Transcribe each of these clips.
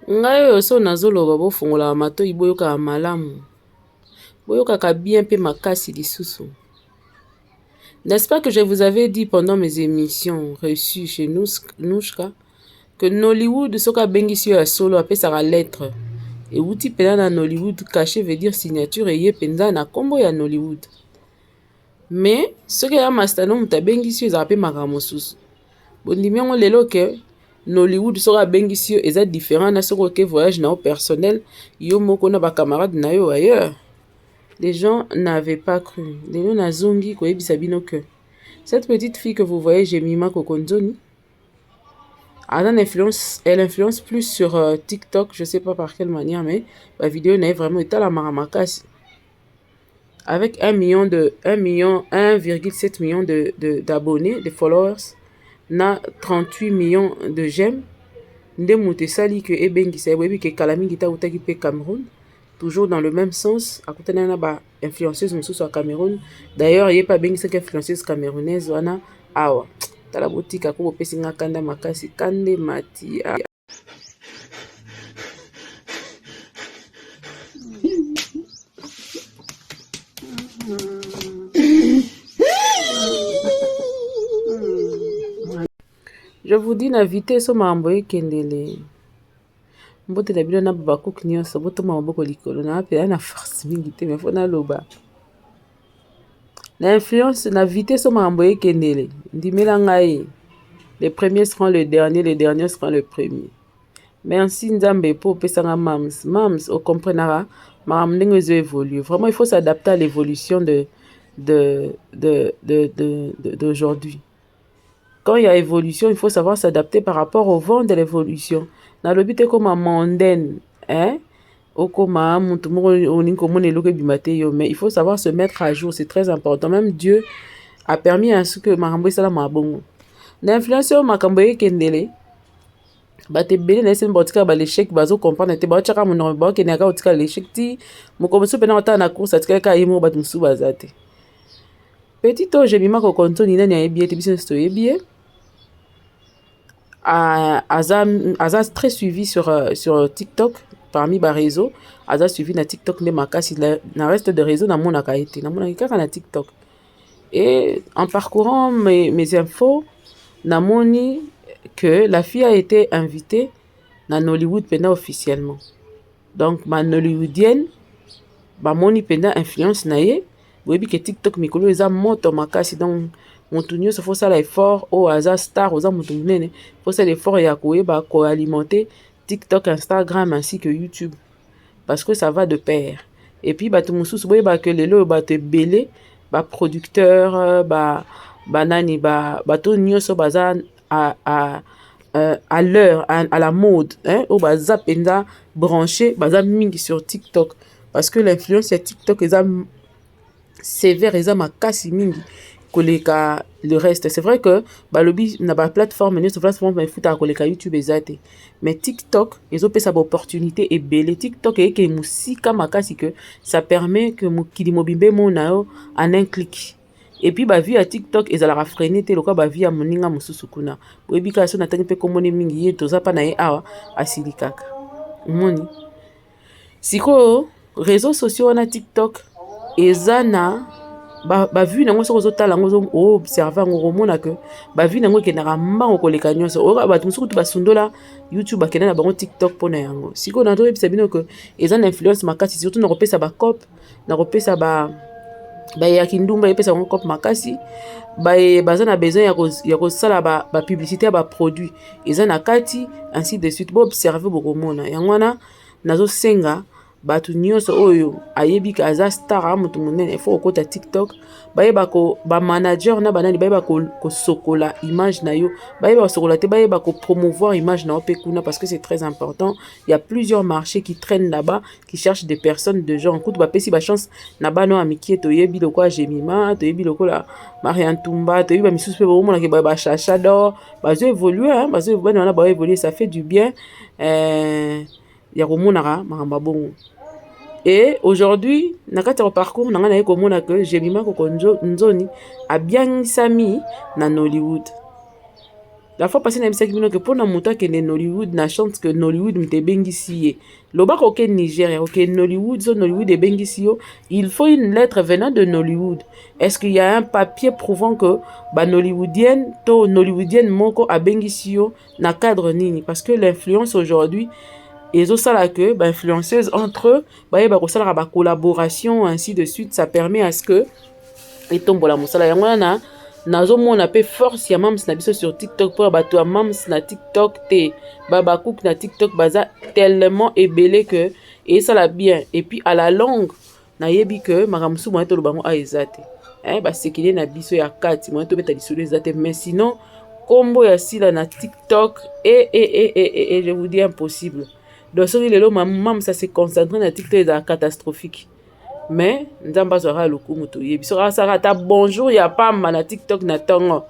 Ngai oyo so nazoloba bofungola matoi boyoka malamu. Boyoka bien pe makasi lisusu. N'est-ce pas que je vous avais dit pendant mes émissions reçues chez Nouchka que Nollywood soka bengisi yo ya solo apesaka lettre. Et outi pena na Nollywood caché veut dire signature et ye penza na kombo ya Nollywood. Mais soki ya mastano muta bengisi yo ezaka pe makambo mosusu. Bondimi yango lelo ke Nollywood soka bengisi yo eza différent na soko ke voyage na yo personnel yo moko na ba camarades na yo ailleurs. Les gens n'avaient pas cru. Les gens nazongi koyebisa bino que cette petite fille que vous voyez, Jemima Kokonzoni, elle influence plus sur TikTok, je sais pas par quelle manière, mais la vidéo n'est vraiment été la maramakasi. Avec 1,7 million d'abonnés, de followers, na 38 millions de j'aime. Nde moute sali que ebengi sa webi que Kalamingi ta utaki pe Cameroun, toujours dans le même sens. À côté na ba influenceuse mususu au Cameroun. D'ailleurs, il y a pas bengi cette influenceuse camerounaise wana awa. Tala boutique ko pesi nga kanda makasi kande mati. Je vous dis na vitesse mambo ekendele. Mbote na bino na bakouk nyonso boto maboko likolo na pe na force mingi te me fona loba. Na influence na vitesse mambo ekendele. Ndimela ngai. Les premiers seront les derniers seront les premiers. Merci Nzambe pour pesanga mams. Mams, on comprendra. Mam ndenge zo évolue. Vraiment, il faut s'adapter à l'évolution d'aujourd'hui. Quand il y a évolution, il faut savoir s'adapter par rapport au vent de l'évolution. Dans le but comme mondaine, hein? Mais il faut savoir se mettre à jour, c'est très important. Même Dieu a permis à ce que Marambo Salam Mabongo. L'influence makambo kendele bate bele na sen botika ba l'échec bazo comprendre te ba chaka mon ba ke na ka otika l'échec ti moko musu pena ota na course atika ka yimo ba musu bazate petit to Jemima Kokonzoni nani ayebi te biso sto yebi aza très suivi sur TikTok parmi ba réseaux aza suivi na TikTok ne makasi na reste de réseaux na mona ka été na mona ka na TikTok et en parcourant mes infos namoni que la fille a été invitée dans Nollywood pendant officiellement. Donc, ma Nollywoodienne, ba moni pendant influence naie, oui que TikTok mikolo eza moto makasi donc montunyo se faut ça l'effort au hasard star aux amutunene, faut ça l'effort ya koyeba ko alimenter TikTok, Instagram ainsi que YouTube parce que ça va de pair. Et puis ba tumususu boye ba que lelo ba te belé ba producteur ba nani ba to nyoso baza à l'heure à la mode hein au baza penda branché baza mingi sur TikTok parce que l'influence sur TikTok est sévère et makasi mingi koleka le reste. C'est vrai que balobi na ba plateforme ne sur plateforme mais futa koleka YouTube ezate mais TikTok ils ont pesa opportunité et belle TikTok et que musika makasi que ça permet que mokili mobimbe monao en un clic. Et puis ba vie à TikTok ezala freiner te loka ba vie à moninga mususu kuna boyebi ka so natangi pe komone mingi ye toza pa na ye awa asilikaka moni siko réseaux sociaux na TikTok ezana ba vu nango soko zotala ngo observer ngo mona que ba vu nango ke na mbango koleka nyonso o ba musuku to basundola YouTube akena na bango TikTok pona yango siko na to ebisa bino que ezana influence makasi surtout na kopesa ba cop na kopesa ba ya kindumba epesa ngo cop makasi baza na besoin ya kosala ba publicité ba produit ezana kati ainsi de suite bo observer bokomona yango wana nazo senga batu nyonso oyo ayebi ka aza star mutu munene il faut okota TikTok bayeba ko ba manager na banani bayeba ko sokola image na yo bayeba sokola te bayeba ko promouvoir image na ope kuna parce que c'est très important. Il y a plusieurs marchés qui traînent là-bas qui cherchent des personnes de genre écoute ba pesi ba chance na bano amiki to yebi lokwa Jemima to yebi lokola Marianne Tumba to yebi ba misusu pe bo mona ke ba chacha d'or bazo évoluer hein bazo bana na ba évoluer ça fait du bien ya komonaka makamba bongo. Et aujourd'hui, na kati ya parcours nanga na komona que Jemima Kokonzoni a bien sami na Nollywood. la fois passée na bisaki bino que pona moto akende Nollywood na chante que Nollywood mte bengisi ye lobaka oke Nigeria oke Nollywood so Nollywood ebengisi yo, il faut une lettre venant de Nollywood. Est-ce qu'il y a un papier prouvant que ba Nollywoodienne to Nollywoodienne moko abengisi yo na cadre nini? Parce que l'influence aujourd'hui ezosala que ba influenceuse entre eux bayeba kosalaka ba collaboration ainsi de suite, ça permet à ce que etombola mosala yango wana. Nazomona pe force ya mams na biso sur TikTok pour bato ya mams na TikTok te babakouk na TikTok baza tellement ébélé que et ça la bien et puis à la longue na yebi que makamsu mo to bango a ezate ba sekile na biso ya kati mo to beta lisolo ezate, mais sinon combo ya sila na TikTok et je vous dis impossible. Donc ce lelo mams ça se concentrer na TikTok est catastrophique. Mais nzamba azwaka lokumu toyebi soki asaka ata bonjour ya pamba na TikTok na ntongo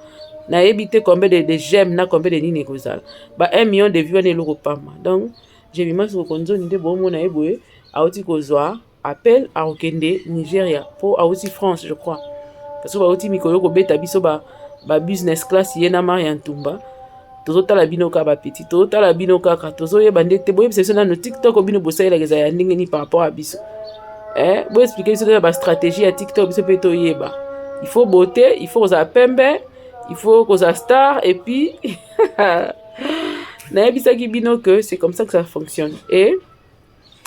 nayebi te combien de j'aime na combien de nini ekozala ba 1 million de vues wana eloko pamba. Donc jebima soko konzoni nde bomona ye boye auti kozwa appel akokende Nigeria po auti France je crois, parce que bauti mikolo kobeta biso ba business class ye na Maria Ntumba tozotala bino kaka bapeti tozotala bino kaka tozoyeba nde te boyebisa biso nano TikTok bino bosalelaka eza ya ndenge nini par rapport à biso. Vous expliquer la stratégie à TikTok, il faut beauté, il faut aux pembe, il faut aux star, et puis que c'est comme ça que ça fonctionne. Et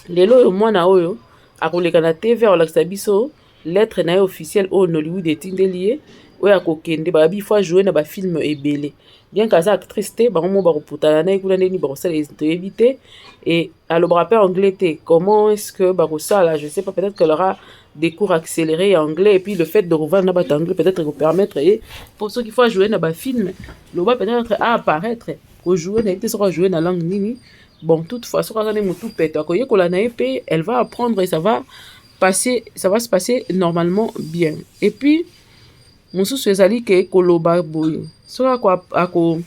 les lots, moi, na oyo, à la TV, à l'Axabiso, lettre na officielle au Nollywood est indélié, ou à kokende, bah, il faut jouer dans un film ébélé. Bien qu'à ça actrice te ba mo ba reputana na ikula neni ba kosala éviter et à le rappeur anglais te comment est-ce que ba kosala, je sais pas, peut-être qu'elle aura des cours accélérés en anglais et puis le fait de revoir na ba anglais peut-être vous permettre et pour ceux qui font jouer dans ba film le ba peut-être à apparaître pour jouer na été sera jouer dans langue nini. Bon toute façon quand on est tout pète akoye kola na épée elle va apprendre et ça va se passer normalement bien. Et puis mosusu ezali ke koloba boye soki ako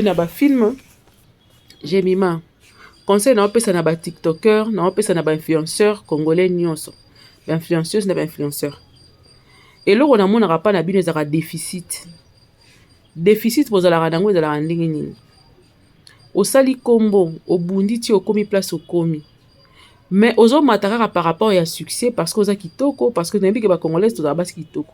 na ba film jemima conseil na opesa na ba tiktoker na opesa na ba influenceur congolais nyonso ba influenceuse na ba influenceur eloko na monaka pa na bino ezaka déficit bozalaka nango ezalaka ndenge nini osali kombo obundi ti okomi place okomi mais ozomata kaka par rapport ya succès parce que oza kitoko parce que nayebi ke ba congolais tozala basi kitoko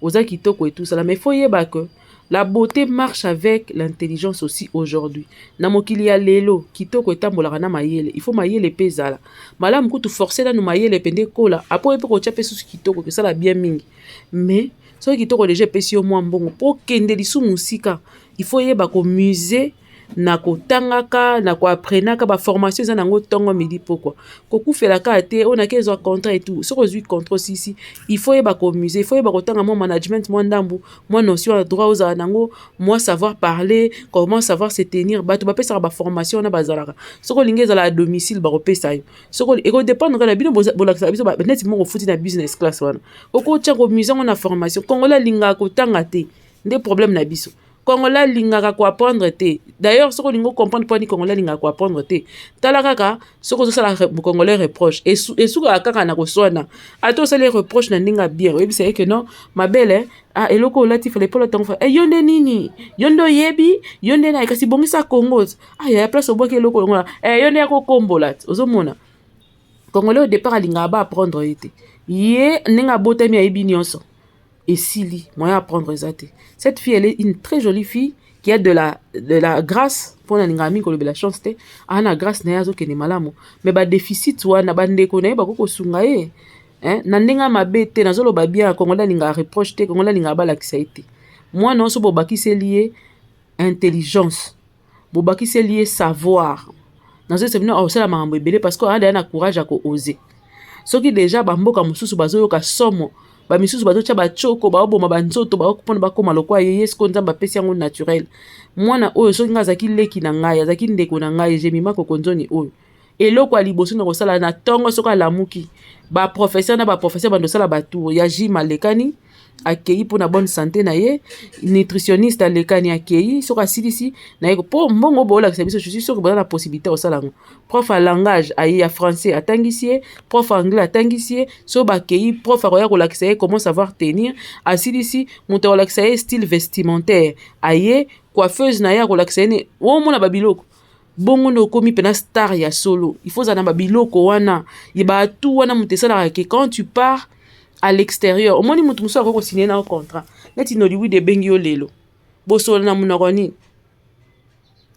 oza kitoko et tout ça, mais il faut yeba que la beauté marche avec l'intelligence aussi aujourd'hui. Na mokili ya lelo kitoko etambolaka na mayele, il faut mayele pezala. Malamu kutu forcer na no mayele pende kola, apo epe ko chape susu kitoko que ça la bien mingi. Mais so kitoko déjà pesi yo mwa mbongo po kende lisu musika, il faut yeba ko musée na kotangaka na ko apprenaka ba formation za nango tongo midi pourquoi kokufelaka te on ke zo contrat et tout soko zui contrôle ici il faut yeba ko musée il faut yeba ko tanga mon management mo ndambu mo notion droit aux nango moi savoir parler comment savoir se tenir ba to ba pesa ba formation na bazalaka soko lingeza la domicile ba ko pesa yo soko e ko dépendre na bino bolakisa biso ba net mo ko futi na business class wana oko tia ko musée na formation kongola linga ko tanga te nde problème na biso Congolais lingaka ko apprendre te. D'ailleurs, ce qu'on lingo comprendre pas ni Congolais lingaka ko apprendre te. Tala kaka, ce que ça la Congolais reproche et sous kaka na ko swana. Ato ça les reproche na ndinga bien. Oui, c'est que non, ma belle ah eloko latif les polo tonfa. Eh yonde nini? Yondo yebi, yonde na kasi bongisa Congo. Ah ya place obo ke eloko ngola. Eh yonde ko kombolat. Ozomona. Congolais au départ lingaka ba apprendre te. Ye ndinga botami ayibi nyonso. Et Sili, moi apprendre zate. Cette fille, elle est une très jolie fille qui a de la grâce pour na ngami ko la chance te. Ana grâce na yazo kene malamu. Mais ba déficit wana ba ndeko na ba ko sunga e. Na ndenga mabete na zolo ba bien Congolais linga reproche te, Congolais linga ba la kisaite. Moi non so bobaki c'est lié intelligence. Bobaki c'est lié savoir. Dans ce séminaire au sala mambo ebele parce que anda na courage à ko oser. Soki déjà ba mboka mususu bazo ka somo ba misusu bazo tia ba choko ba oboma ba nzoto ba okupona ba koma lokwa yeye sko nzamba pesi yango naturel mwana oyo soki nga zaki leki na ngai azaki ndeko na ngai jemima kokonzoni oyo eloko aliboso na kosala na tongo soka lamuki ba professeur na ba professeur bando sala ba tour ya jima lekani akei pour na bonne santé na ye nutritionniste alekani akei soka silisi na ye po mbongo bola que biso je suis sûr que la possibilité au salango prof à langage aye ya français atangisie prof anglais atangisie so ba kei prof a roya ko lakisa comment savoir tenir asilisi monte ko lakisa style vestimentaire aye coiffeuse na ya kolakisa ene omona babiloko bongo ndo okomi pena star ya solo. Il faut zana babiloko wana ye batu wana moto esalaka ke quand tu pars à l'extérieur omoni moto mosusu akoko signer na contrat neti Nollywood ebengi yo lelo bosolo na monoko nini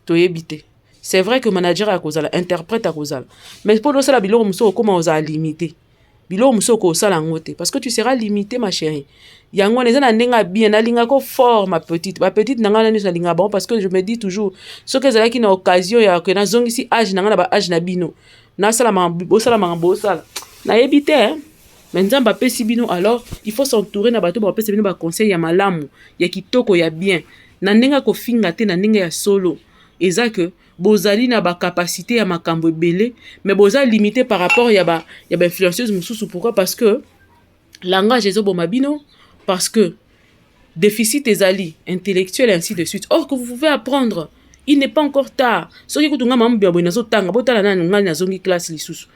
toyebi te. C'est vrai que manager a kozala interprète a kozala mais pour osala biloko mosusu okoma ozala limité biloko mosusu okosala yango te parce que tu seras limité ma chérie. Yango eza na ndenga bien nalinga ko fort ma petite nanga na nyonso nalinga bon parce que je me dis toujours ce que ezalaki na occasion ya que nazongisi âge nanga na ba âge na bino nasala bosala nayebi te mais nzamba apesi bino alors il faut s'entourer na bato bapesa bino ba conseil ya malamu ya kitoko ya bien na ndenga kofinga te na ndenga ya solo eza que bozali na ba capacité ya makambo ebele mais bozali limité par rapport ya ba influenceuse mosusu. Pourquoi? Parce que langage ezoboma bino, parce que déficit ezali intellectuel et ainsi de suite. Or que vous pouvez apprendre, il n'est pas encore tard. Soki kutunga mamu biabo nazo tanga botala na ngani nazongi classe lisusu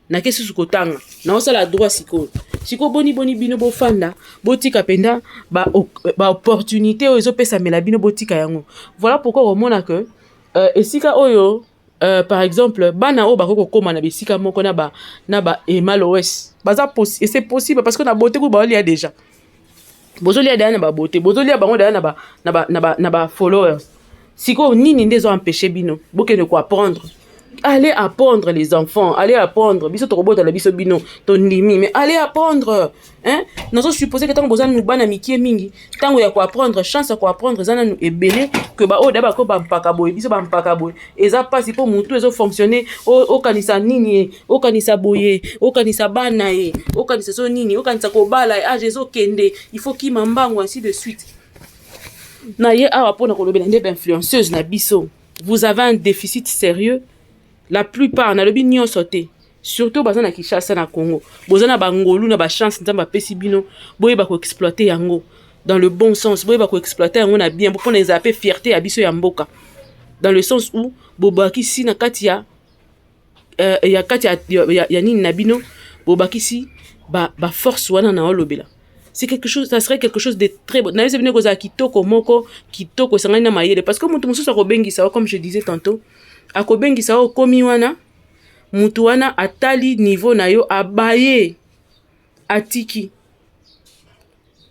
na kesi suko tanga na osala droit siko boni bino bofanda botika penda ba opportunité oyo pesa mela bino botika yango. Voilà pourquoi on mona que esika oyo par exemple bana o bakoko koma na bisika moko na ba mal OS baza et c'est possible parce que na beauté ko ba lia déjà bozolia dana na ba beauté bozolia bango dana na ba followers siko nini ndezo empêcher bino bokene ko apprendre. Allez apprendre les enfants, allez apprendre. Biso tokobota la biso bino ton limi mais allez apprendre. Hein? Nous supposons que tant que nous bana mikie mingi, tant que ya ko apprendre, chance ko apprendre zana nous ebele que ba o daba ko ba mpaka boy, biso ba mpaka boy. Eza pas si pour mutu ezo fonctionner o kanisa nini, o kanisa boye, o kanisa bana e, o kanisa so nini, o kanisa ko bala e age ezo kende, il faut ki mambango ainsi de suite. Na ye awa pona ko lobela ndebe influenceuse na biso. Vous avez un déficit sérieux. La plupart na lobi nyo sauté surtout bazana Kinshasa na Congo bozana bangolu na ba chance nzamba pesi bino boye ba ko exploiter yango dans le bon sens boye ba ko exploiter yango na bien pour les appeler fierté ya biso ya mboka dans le sens où bobaki si na kati ya ya nini na bino bobaki si ba force wana na olobela. C'est quelque chose, ça serait quelque chose de très bon. Naïse bino koza kitoko moko kitoko sangani na mayele parce que mutu mususu akobengi ça comme je disais tantôt akobengisa o komi wana mutu wana atali niveau na yo abaye atiki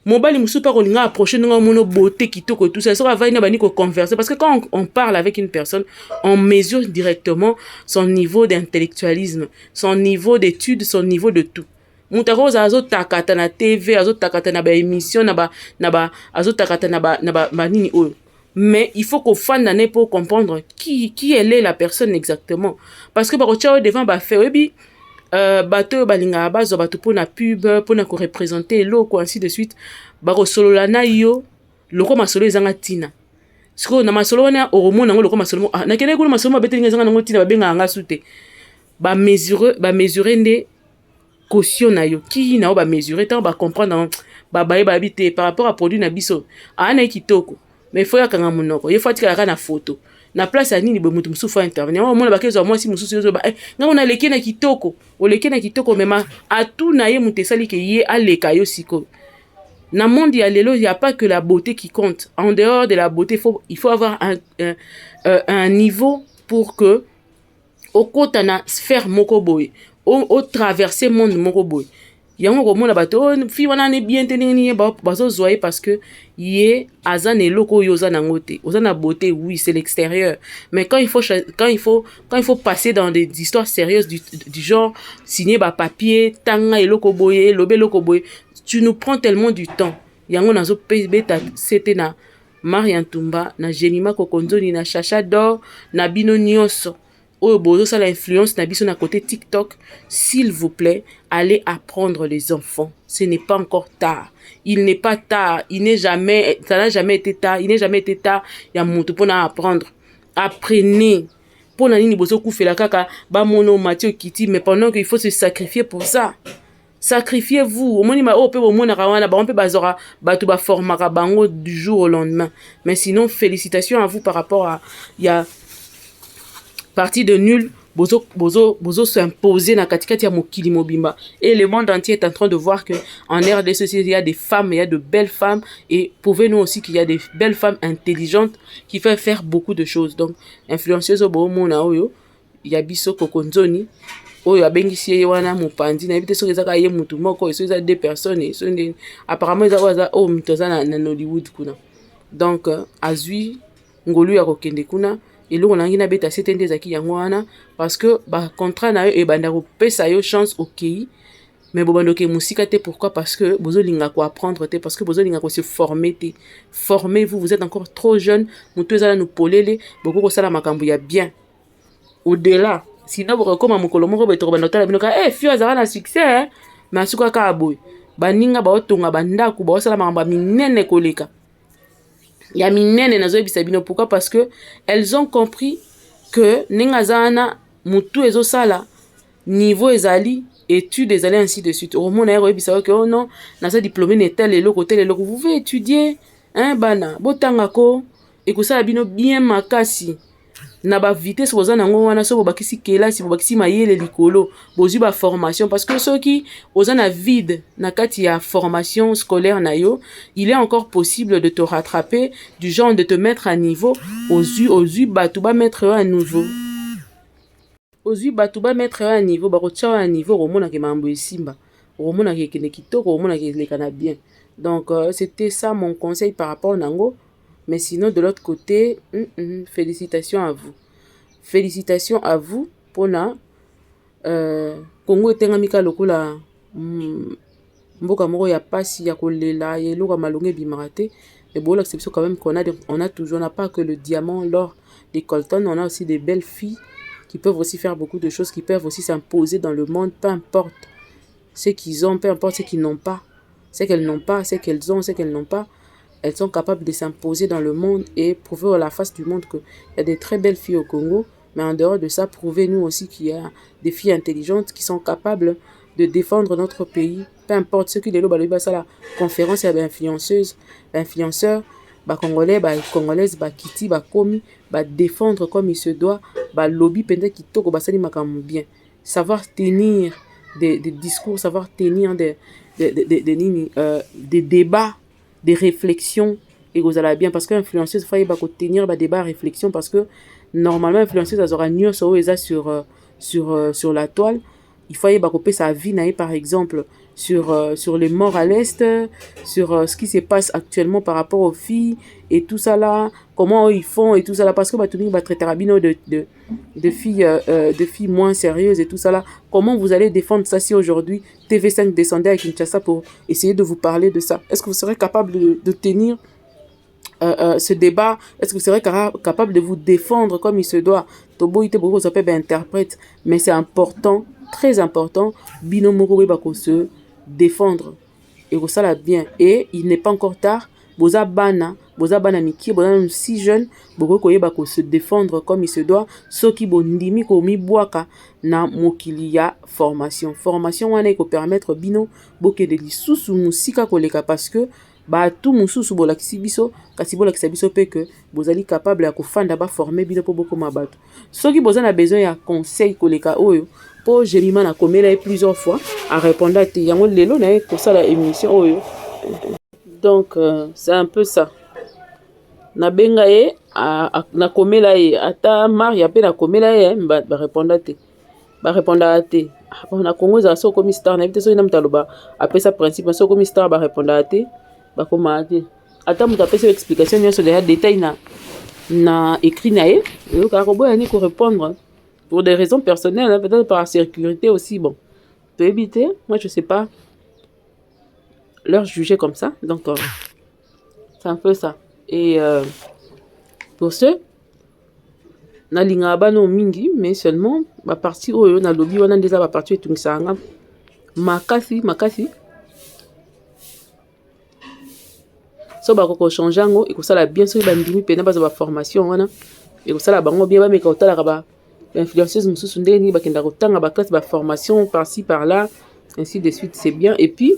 mobali musu pa kolinga approcher nga mono beauté kitoko tout ça sera va ina bani ko converser parce que quand on parle avec une personne on mesure directement son niveau d'intellectualisme, son niveau d'étude, son niveau de tout. Mutu akoza azotakata na TV azotakata na ba émission na ba azotakata na ba nini oyo. Mais il faut qu'on fasse l'année pour comprendre qui elle est la personne exactement. Parce que par contre, devant ba fait oui bateau balinga bazo bateau pour na pub pour na ko représenter loko ainsi de suite ba ko solo la na yo loko masolo ezanga tina. Siko na masolo na oromona ngo loko masolo na kene ko masolo ma betelinga ezanga ngo tina ba benga nga sute. Ba mesurer nde caution na yo qui na ba mesurer tant ba comprendre ba habiter par rapport à produit na biso. Ana kitoko. Mais il faut y kanga monoko il faut tika na photo na place ya nini bo mutu musufu intervenir o mona bakezo moi si mususu yozo ba nga on a leki na kitoko o leki na kitoko mema atu na ye mutu sali ke ye aleka yo siko na monde ya lelo il y a pas que la beauté qui compte. En dehors de la beauté il faut avoir un niveau pour que au kota na sphère moko boy au traverser monde moko boy yango ko mona bato fi wana ne bien tenini ba bazo zoyer parce que yé azan eloko yoza na ngote ozana beauté oui c'est l'extérieur mais quand il faut passer dans des histoires sérieuses du genre signer ba papier tanga eloko boye lobe eloko boye tu nous prends tellement du temps yango nazo beta c'était na Marian Tumba na Jemima Kokonzoni na Chacha Dor na bino nyonso oyo bozo ça l'influence na biso na côté TikTok. S'il vous plaît, allez apprendre les enfants. Ce n'est pas encore tard. Il n'est pas tard. Ça n'a jamais été tard. Il n'est jamais été tard. Il y a mutu pour apprendre. Apprenez. Pour nani bozo kufela kaka ba mono Mathieu Kiti mais pendant qu'il faut se sacrifier pour ça. Sacrifiez-vous. Au moins on peut on peut bazora batu ba formaka bango du jour au lendemain. Mais sinon félicitations à vous par rapport à il y a partie de nul bozo s'imposer na katikati ya mokili mobimba. Et le monde entier est en train de voir que en RDC, il y a des femmes, il y a de belles femmes, et prouvez-nous aussi qu'il y a des belles femmes intelligentes qui peuvent faire beaucoup de choses. Donc, influenceuse au Mona Oyo, il y a Biso Kokonzoni, Oyo abengisi ye wana mopandi, na ebite soki ezaka ye mutu moko, so eza deux personnes, apparemment eza o mitoza na Hollywood kuna. Donc, azui ngolu ya kokende kuna, eloko nangi na beta setende ezaki yango wana, parce que ba contrat na yo ebanda kopesa yo chance okei, mais bobandoke musika te. Pourquoi? Parce que bozo linga ko apprendre te, parce que bozo linga ko se former te. Formez-vous, vous êtes encore trop jeune, mutu ezala no polele, boko ko sala makambo ya bien. Au-delà, sinon vous comme mokolo moko beto bandotala binoka, fio azala na succès, mais asuka ka aboy. Baninga ba otonga bandaku ba osala makambo minene koleka. Ya minene nazo ebisa bino. Pourquoi? Parce que elles ont compris que ningazana mutu ezo sala niveau ezali études ezali ainsi de suite. Au monde aero ebisa que oh non, na sa diplômé ne tel et l'autre, vous pouvez étudier bana botanga ko ekosala bino bien makasi. Na ba vitesse boza nango wana so bobakisi kelasi bobakisi mayele likolo bozwi ba formation, parce que soki oza na vide na kati ya formation scolaire na yo, il est encore possible de te rattraper, du genre de te mettre à niveau. Ozu batu ba mettre à nouveau, ozu batu ba mettre à niveau, ba kotia à niveau, romona ke mambo esimba, romona ke kene kitoko, romona ke lekana bien. Donc c'était ça mon conseil par rapport nango. Mais sinon, de l'autre côté, félicitations à vous. Félicitations à vous pour la Congo etengamika lokola mboka moko ya pasi ya kolela ya loka malonge bimarate. Et bon, l'exception quand même qu'on a, on n'a pas que le diamant, l'or, les coltons, on a aussi des belles filles qui peuvent aussi faire beaucoup de choses, qui peuvent aussi s'imposer dans le monde, peu importe ce qu'ils ont, peu importe ce qu'ils n'ont pas, ce qu'elles n'ont pas, ce qu'elles ont, ce qu'elles n'ont pas. Elles sont capables de s'imposer dans le monde et prouver à la face du monde qu'il y a des très belles filles au Congo. Mais en dehors de ça, prouvez-nous aussi qu'il y a des filles intelligentes qui sont capables de défendre notre pays. Peu importe ce qu'il est là, la conférence, il y a des influenceuses, influenceurs, Congolais, Congolaises, Kiti, Komi, défendre comme il se doit, lobby, pendant qui toko, sali makamu bien. Savoir tenir des discours, savoir tenir des débats, des réflexions, et vous allez bien, parce que influenceuse il faut tenir des débats, réflexion, parce que normalement influenceuse elle aura mieux sur la toile. Il faut y sa vie par exemple sur les morts à l'est, sur ce qui se passe actuellement par rapport aux filles et tout ça là, comment ils font et tout ça là, parce que tout le monde va traiter de filles moins sérieuses et tout ça là. Comment vous allez défendre ça si aujourd'hui TV5 descendait à Kinshasa pour essayer de vous parler de ça? Est-ce que vous serez capable de tenir ce débat? Est-ce que vous serez capable de vous défendre comme il se doit? Tobo ite beaucoup ça peut interprète, mais c'est important, très important, binomoko bako se défendre et ça là bien. Et il n'est pas encore tard. Boza bana miki, boza si jeune, boko koyeba ko se défendre comme il se doit. Soki bondimi ko mi boaka na mokili ya formation. Formation wana ko permettre bino boke de lisusu musika koleka, parce que tout mususu bolakisi biso, kasi bolakisa biso pe que bozali capable ya kofanda ba former bino po boko mabatu. Soki boza na besoin ya conseil koleka oyo, po Jemima na komela plusieurs fois à répondre à te yango lelo na ko sala émission oyo. Donc c'est un peu ça. Na benga ye na komela ye ata Maria pe na komela ye ba répondre à te. Ba répondre à te. Na Congo za so comme star na bité so ina mtaloba après ça principe so comme star ba répondre à te. Ba koma ate. Ata muta pesa explication nyo so déjà détail na écrit na ye. Yo ka robo yani ko répondre pour des raisons personnelles, hein, peut-être par sécurité aussi, bon. Tu peux éviter, moi je sais pas leur juger comme ça, donc c'est un peu ça. Et pour ce, na linga bano mingi, mais seulement ma partie oyo na lobby wana déjà ba partie tout ça makasi so ba ko changer ngo et que ça la bien sûr ba ndimi pena ba za formation wana et que ça la bango bien ba me ka otala ba influenceuse mususu ndeni bakenda kotanga ba classe ba formation par-ci par-là ainsi de suite, c'est bien. Et puis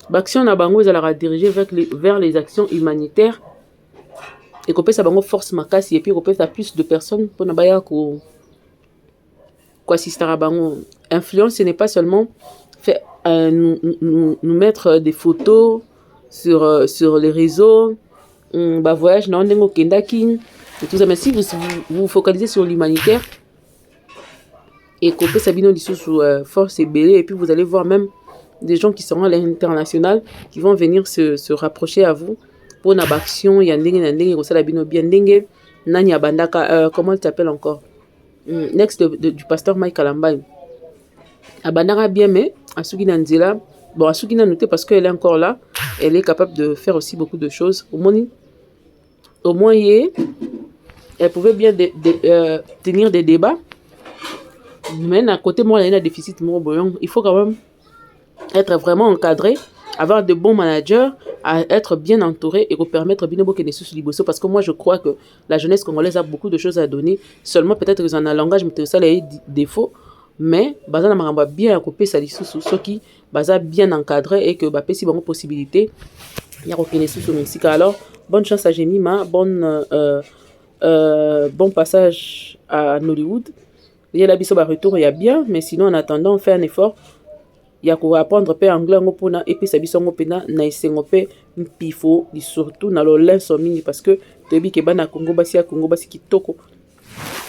l'action na bango ezalaka dirigée vers les actions humanitaires et qu'on ça bango force makasi et puis qu'on ça plus de personnes pour n'abaya quoi assister à bango. Influence, ce n'est pas seulement faire nous mettre des photos sur les réseaux, bah voyage non dengo kendaki et tout ça, mais si vous focalisez sur l'humanitaire et qu'on ça bino sous force et belé, et puis vous allez voir même des gens qui seront à l'international qui vont venir se rapprocher à vous pour une action ya ndenge na ndenge ko sala bino bien ndenge nani abandaka comment il t'appelle encore next du pasteur Mike Kalambai abandaka bien, mais asuki na nzela bon asuki na noté parce qu'elle est encore là, elle est capable de faire aussi beaucoup de choses au moins elle pouvait bien tenir des débats, mais à côté moi il y a un déficit il faut quand même être vraiment encadré, avoir de bons managers, à être bien entouré et vous permettre binobo que sous liboso, parce que moi je crois que la jeunesse congolaise a beaucoup de choses à donner, seulement peut-être que en un langage mais ça les défauts, mais baza na maramba bien à couper ça lisusu ceux qui baza bien encadré et que ba pesi bonne possibilité ya kokene sous musique. Alors bonne chance à Jemima, bon passage à Nollywood. Il y a la biso ba retour il y a bien, mais sinon en attendant on fait un effort. Il y a quoi apprendre pe anglais ngo pona et puis ça biso ngo pena na isengo pe mpifo surtout na lo lenso mingi, parce que tebi ke bana Congo basi ya Congo basi kitoko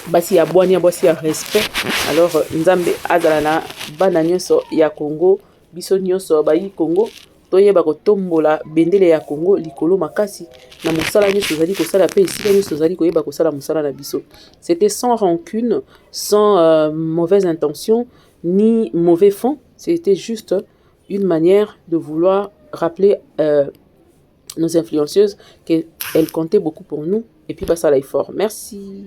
basi ya bwani ya basi ya respect. Alors nzambe azala na bana nyonso ya Congo biso nyonso bayi Congo toyeba kotombola bendele ya Congo likolo makasi na mosala nyonso zali kosala pe esika nyonso zali koyeba kosala mosala na biso. C'était sans rancune, sans mauvaise intention ni mauvais fond. C'était juste une manière de vouloir rappeler nos influenceuses qu'elles comptaient beaucoup pour nous. Et puis, bah, ça là est fort. Merci.